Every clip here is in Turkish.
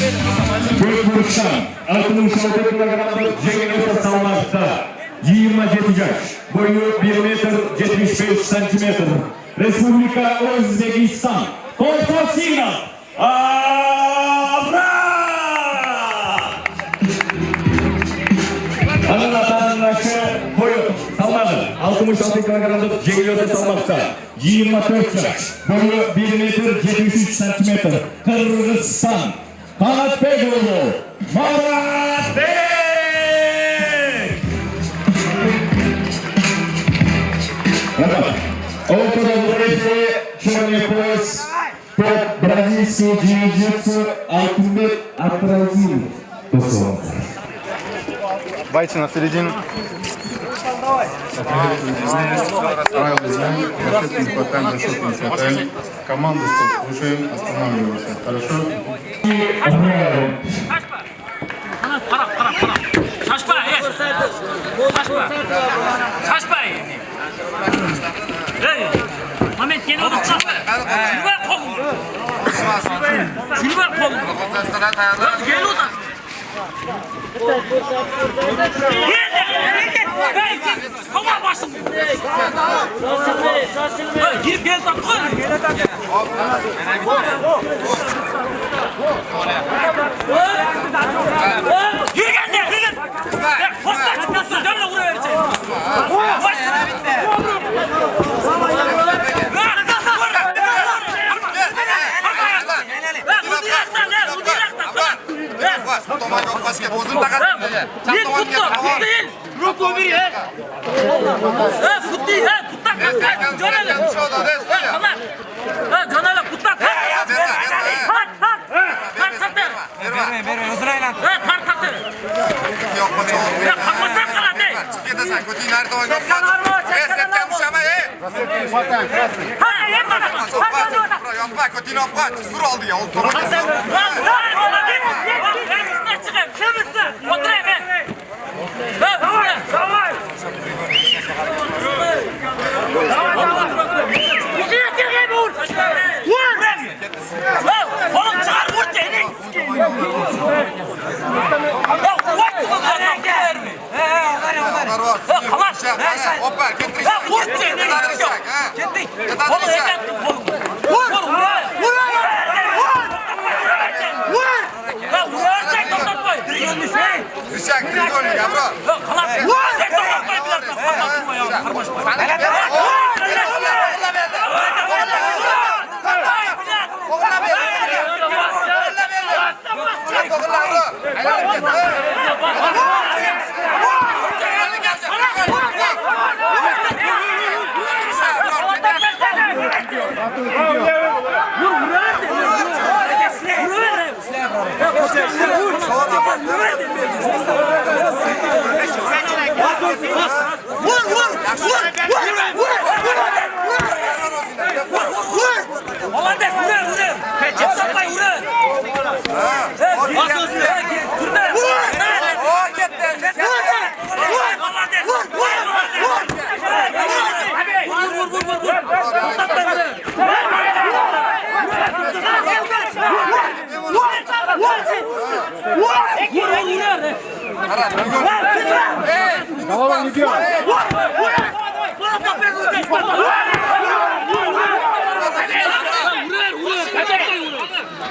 4 vuruştan 66 kilogramda Cengiz salmakta. 27 yaş. Boyu 1 metre 75 santimetre. Respublika Özbekistan. Konfosina. Abra! Vatandaşı boyu salmadı. 66 kilogramda Cengiz salmakta. 24 yaş. Boyu 1 metre 73 santimetre. Kırgızistan. Kanat Beyoğlu. Murat Bey! Ortada vuruşu şöyle polis. Top Brazilya Jiu-Jitsu Altınbek Abdrazilov. Давайте на середину. Правила знаем, расчетный хватаем, расчетный хватаем. Команду стоп, слушаем, останавливаемся. Хорошо? Şaşma. Hey, Mehmet yeni oldu. Şunu ver kolunu. Şunu ver kolunu. Gel oradan. Hey, tamam başım. Girip gel takı. Yürü gel de, yürü. Posta çıkmasın, dönle buraya vereceğim.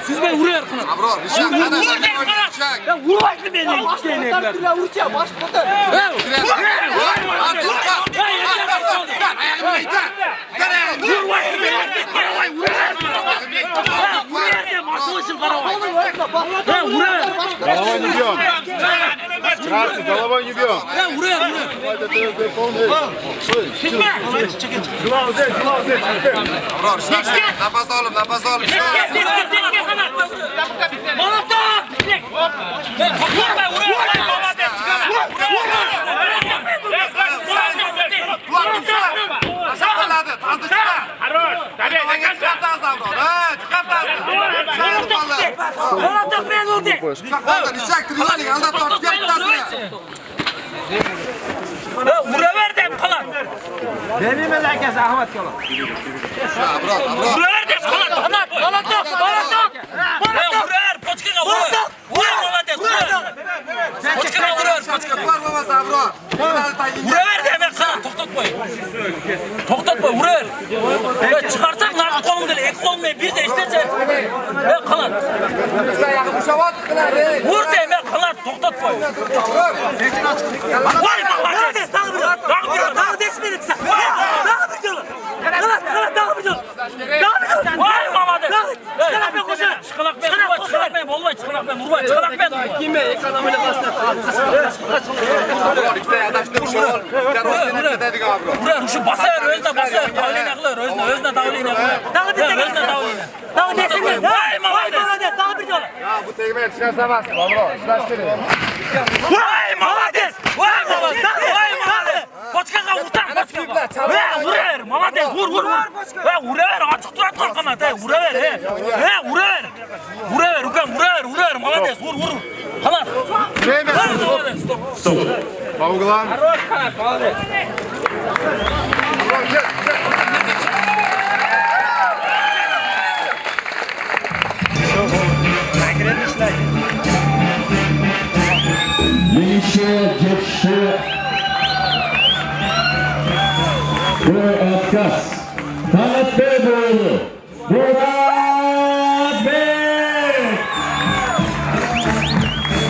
Siz beni vuruyor. Abror, ya vurmayın beni. vuracağım, başladı. Головой не бьем. Красный, головой не бьем. Nafas alıp, nafas alıp. Vuraverdim kalan. Benim herkes Ahmet Yola. Vuraverdim kalan. Kalan top. Kalan top. Kalan top. Vurar. Poçkaya vur. Vur deyim kanat toktat koy. Vay Mamades dağı bir yol. Dağı desmedin sen. Dağı bir yol. Kanat dağı bir yol. Vay Mamades. Çıkanak ben koşarım. Çıkanak ben Urvay. Çıkanak ben Urvay. Kime ek adamıyla bastı. Buraya ruşu basar, özne basar. Davlin akılır, özne davlin akılır. Dağı desene. Dağı desene. Vay Mamades. Dağı bir yol. Bu tekmeye çıkarsamaz. Baba, işlaştırın. Vay Mamades. Vay Mamades. Koçkaka vursan koçkaka. Vuruver Mamades vur. Vuruver açık durat kal kanat. Vuruver. Vuruver Mamades vur. Kanat. Mamades stop. Bağlan. Yenişe geçti. Bu Atkaz. Kanat B boylu. Bu